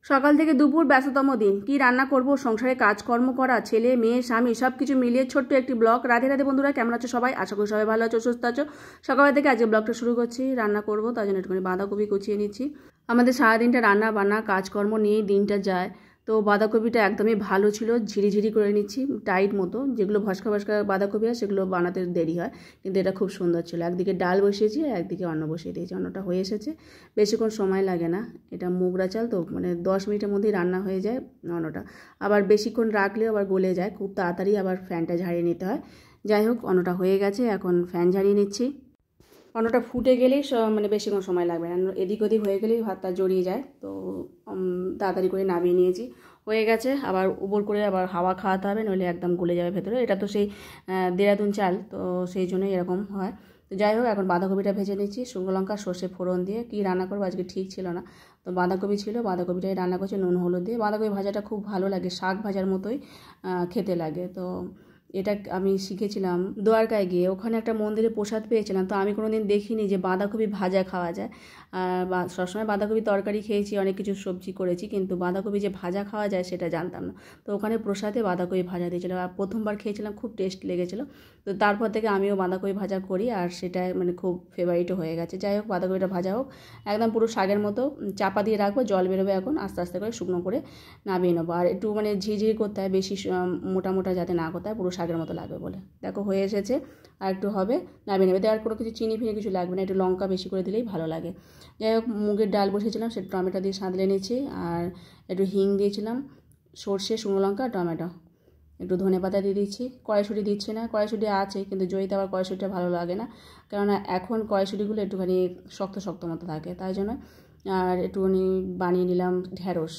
সকাল থেকে দুপুর ব্যস্ততম দিন। কি রান্না করব, সংসারে কাজকর্ম করা, ছেলে মেয়ে স্বামী সব কিছু মিলিয়ে ছোট্ট একটি ব্লগ। রাধে রাধে বন্ধুরা, কেমন আছো সবাই? আশা করি সবাই ভালো আছো, সুস্থ আছো। সকাল থেকে আজকে ব্লগটা শুরু করছি। রান্না করব, তার জন্য একটুখানি বাঁধাকপি কুচিয়ে নিচ্ছি। আমাদের সারাদিনটা রান্না বান্না কাজকর্ম নিয়েই দিনটা যায়। তো বাঁধাকপিটা একদমই ভালো ছিল, ঝিরিঝিরি করে নিচ্ছি টাইট মতো। যেগুলো ভস্কা ভস্কা বাঁধাকপি হয় সেগুলো বানাতে দেরি হয়, কিন্তু এটা খুব সুন্দর ছিল। একদিকে ডাল বসিয়েছি, একদিকে অন্ন বসিয়ে দিয়েছি। অন্নটা হয়ে এসেছে, বেশিক্ষণ সময় লাগে না। এটা মুগরা চাল তো, মানে 10 মিনিটের মধ্যেই রান্না হয়ে যায় অন্নটা। আবার বেশিক্ষণ রাখলেও আবার গলে যায় খুব তাড়াতাড়ি, আবার ফ্যানটা ঝাড়িয়ে নিতে হয়। যাই হোক, অন্নটা হয়ে গেছে, এখন ফ্যান ঝাড়িয়ে নিচ্ছি। অন্নটা ফুটে গেলেই মানে বেশিক্ষণ সময় লাগবে না, এদিক ওদিক হয়ে গেলেই ভাতটা জড়িয়ে যায়। তো তাড়াতাড়ি করে নামিয়ে নিয়েছি, হয়ে গেছে। আবার উপর করে আবার হাওয়া খাওয়াতে হবে, নইলে একদম গলে যাবে ভেতরে। এটা তো সেই দেরাদুন চাল, তো সেই জন্যই এরকম হয়। তো যাই হোক, এখন বাঁধাকপিটা ভেজে নিচ্ছি শুকনো লঙ্কা সর্ষে ফোড়ন দিয়ে। কী রান্না করবো আজকে ঠিক ছিল না, তো বাঁধাকপি ছিল, বাঁধাকপিটাই রান্না করছি নুন হলুদ দিয়ে। বাঁধাকপি ভাজাটা খুব ভালো লাগে, শাক ভাজার মতোই খেতে লাগে। তো এটা আমি শিখেছিলাম দ্বারকায় গিয়ে, ওখানে একটা মন্দিরে প্রসাদ পেয়েছিলাম। তো আমি কোনোদিন দেখিনি যে বাঁধাকপি ভাজা খাওয়া যায়। বা সবসময় বাঁধাকপি তরকারি খেয়েছি, অনেক কিছু সবজি করেছি, কিন্তু বাঁধাকপি যে ভাজা খাওয়া যায় সেটা জানতাম না। তো ওখানে প্রসাদে বাঁধাকপি ভাজা দিয়েছিলো, আর প্রথমবার খেয়েছিলাম, খুব টেস্ট লেগেছিলো। তো তারপর থেকে আমিও বাঁধাকপি ভাজা করি, আর সেটা মানে খুব ফেভারিটও হয়ে গেছে। যাই হোক, বাঁধাকপিটা ভাজা হোক, একদম পুরো শাকের মতো চাপা দিয়ে রাখবো, জল বেরোবে। এখন আস্তে আস্তে করে শুকনো করে নামিয়ে নেবো। আর একটু মানে ঝিঝিরি করতে হয়, বেশি মোটা মোটা যাতে না করতে হয়, পুরো শাকের মতো লাগবে বলে। দেখো হয়ে এসেছে, আর একটু হবে, নামিয়ে নেবে। দেওয়ার কোনো কিছু চিনি ফিনি কিছু লাগবে না, একটু লঙ্কা বেশি করে দিলেই ভালো লাগে। যাই হোক, মুগের ডাল বসেছিলাম, সেটা টমেটো দিয়ে সাঁতলে নিয়েছি, আর একটু হিং দিয়েছিলাম, সর্ষে, শুকনো লঙ্কা, টমেটো, একটু ধনেপাতা দিয়ে দিচ্ছি। কড়াইশুঁটি দিচ্ছি না, কড়াইশুঁটি আছে কিন্তু জয়িতে আবার কড়াইশুঁটিটা ভালো লাগে না, কেননা এখন কড়াইশুঁটিগুলো একটুখানি শক্ত শক্ত মতো থাকে, তাই জন্য। আর একটুখানি বানিয়ে নিলাম ঢ্যাঁড়স,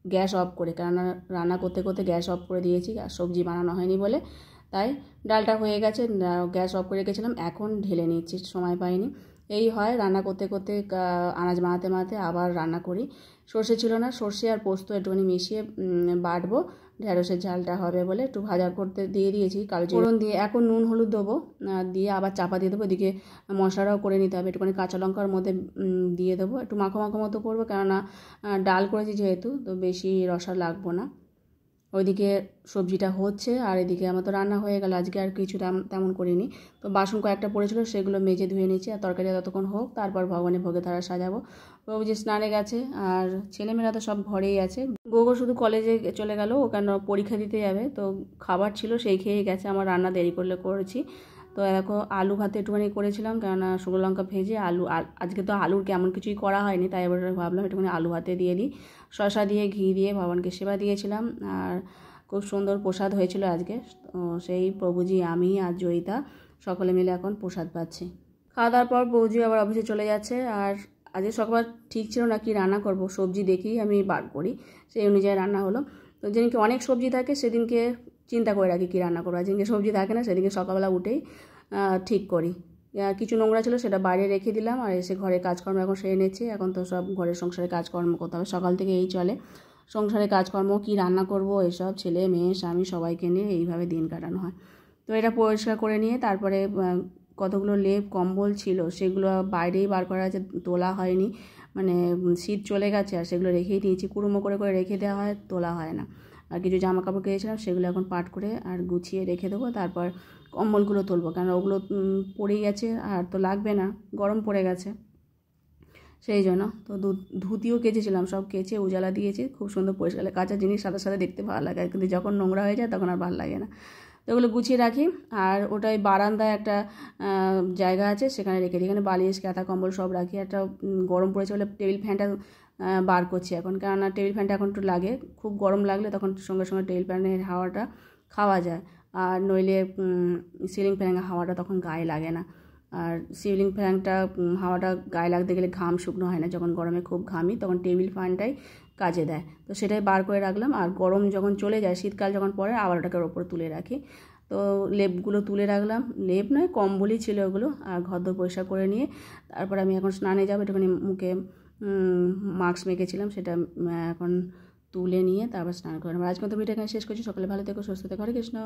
গ্যাস অফ করে, কেননা রান্না করতে করতে গ্যাস অফ করে দিয়েছি, আর সবজি বানানো হয়নি বলে। তাই ডালটা হয়ে গেছে, গ্যাস অফ করে রেখেছিলাম, এখন ঢেলে নিচ্ছি, সময় পাইনি। এই হয়, রান্না করতে করতে আনাজ বানাতে বানাতে আবার রান্না করি। সর্ষে ছিল না, সর্ষে আর পোস্ত একটুখানি মিশিয়ে বাটবো, ঢ্যাঁড়সের ঝালটা হবে বলে একটু ভাজা করতে দিয়ে দিয়েছি, কালো ফোড়ন দিয়ে। এখন নুন হলুদ দেবো, দিয়ে আবার চাপা দিয়ে দেবো। এদিকে মশলাটাও করে নিতে হবে, একটুখানি কাঁচা লঙ্কার মধ্যে দিয়ে দেবো, একটু মাখো মাখো মতো করবো, কেননা ডাল করেছি যেহেতু, তো বেশি রসা লাগবো না। ওইদিকে সবজিটা হচ্ছে, আর এদিকে আমার তো রান্না হয়ে গেল। আজকে আর কিছু তেমন করিনি, তো বাসন কয়েকটা পড়েছিল, সেগুলো মেজে ধুয়ে নিচ্ছি। আর তরকারি ততক্ষণ হোক, তারপর ভগবানের ভোগে তারা সাজাবো। প্রভু যে স্নানে গেছে, আর ছেলেমেয়েরা তো সব ঘরেই আছে। গোগো শুধু কলেজে চলে গেল, ও কেন পরীক্ষা দিতে যাবে, তো খাবার ছিল সেই খেয়েই গেছে। আমার রান্না দেরি করলে করেছি। তো দেখো, আলু ভাতে একটুখানি করেছিলাম, কেননা শুকনো লঙ্কা ভেজে আলু, আজকে তো আলুর কেমন কিছুই করা হয়নি, তাই এবার ভাবলাম একটুখানি আলু ভাতে দিয়ে দিই। শসা দিয়ে ঘি দিয়ে ভগবানকে সেবা দিয়েছিলাম, আর খুব সুন্দর প্রসাদ হয়েছিল আজকে। সেই প্রভুজি, আমি আর জয়িতা সকলে মিলে এখন প্রসাদ পাচ্ছি। খাওয়া দাওয়ার পর প্রভুজি আবার অফিসে চলে যাচ্ছে। আর আজকে সকাল ঠিক ছিল না কি রান্না করব, সবজি দেখেই আমি বার করি, সেই অনুযায়ী রান্না হলো। তো যেদিনকে অনেক সবজি থাকে সেদিনকে চিন্তা করে রাখি কী রান্না করবো, আর যেদিনকে সবজি থাকে না সেদিনকে সকালবেলা উঠেই ঠিক করি। কিছু নোংরা ছিল সেটা বাইরে রেখে দিলাম, আর এসে ঘরের কাজকর্ম এখন সেরে নিচ্ছি। এখন তো সব ঘরের সংসারে কাজকর্ম করতে হবে, সকাল থেকে এই চলে সংসারে কাজকর্ম, কি রান্না করব, এসব ছেলে মেয়ে স্বামী সবাইকে নিয়ে এইভাবে দিন কাটানো হয়। তো এটা পরিষ্কার করে নিয়ে তারপরে কতগুলো লেপ কম্বল ছিল সেগুলো বাইরেই বার করা আছে, তোলা হয়নি, মানে শীত চলে গেছে, আর সেগুলো রেখেই দিয়েছি, কুড়ুমো করে করে রেখে দেওয়া হয়, তোলা হয় না। আর কিছু জামা কাপড় কিনেছিলাম, সেগুলো এখন পাট করে আর গুছিয়ে রেখে দেবো। তারপর কম্বলগুলো তুলবো, কারণ ওগুলো পড়েই গেছে, আর তো লাগবে না, গরম পড়ে গেছে সেই জন্য। তো ধুতিও কেচেছিলাম, সব কেচে উজালা দিয়েছি, খুব সুন্দর পরিষ্কার। কাঁচা জিনিস সাথে সাথে দেখতে ভালো লাগে, কিন্তু যখন নোংরা হয়ে যায় তখন আর ভালো লাগে না। তো ওগুলো গুছিয়ে রাখি। আর ওটাই বারান্দায় একটা জায়গা আছে, সেখানে রেখে দিই, এখানে বালিশ কাঁথা কম্বল সব রাখি। একটা গরম পড়েছে বলে টেবিল ফ্যানটা বার করছি এখন, কেননা টেবিল ফ্যানটা এখন একটু লাগে, খুব গরম লাগলে তখন সঙ্গে সঙ্গে টেবিল ফ্যানের হাওয়াটা খাওয়া যায়, আর নইলে সিলিং ফ্যানের হাওয়াটা তখন গায়ে লাগে না। আর সিলিং ফ্যানটা হাওয়াটা গায়ে লাগতে গেলে ঘাম শুকনো হয় না, যখন গরমে খুব ঘামি তখন টেবিল ফ্যানটাই কাজে দেয়। তো সেটাই বার করে রাখলাম, আর গরম যখন চলে যায়, শীতকাল যখন পড়ে, আবার ওটাকে ওপরে তুলে রাখি। তো লেপগুলো তুলে রাখলাম, লেপ নয় কম্বলই ছিল ওগুলো। আর ঘরদোর পরিষ্কার করে নিয়ে তারপর আমি এখন স্নানে যাবো। একটুখানি মুখে মাস্ক মেখেছিলাম, সেটা এখন তুলে নিয়ে তারপর স্নান করে নেবো। আজকে তো ভিডিও এখানে শেষ করছি। সকালে ভালো থেকো, সুস্থ থেকো, হরে কৃষ্ণ।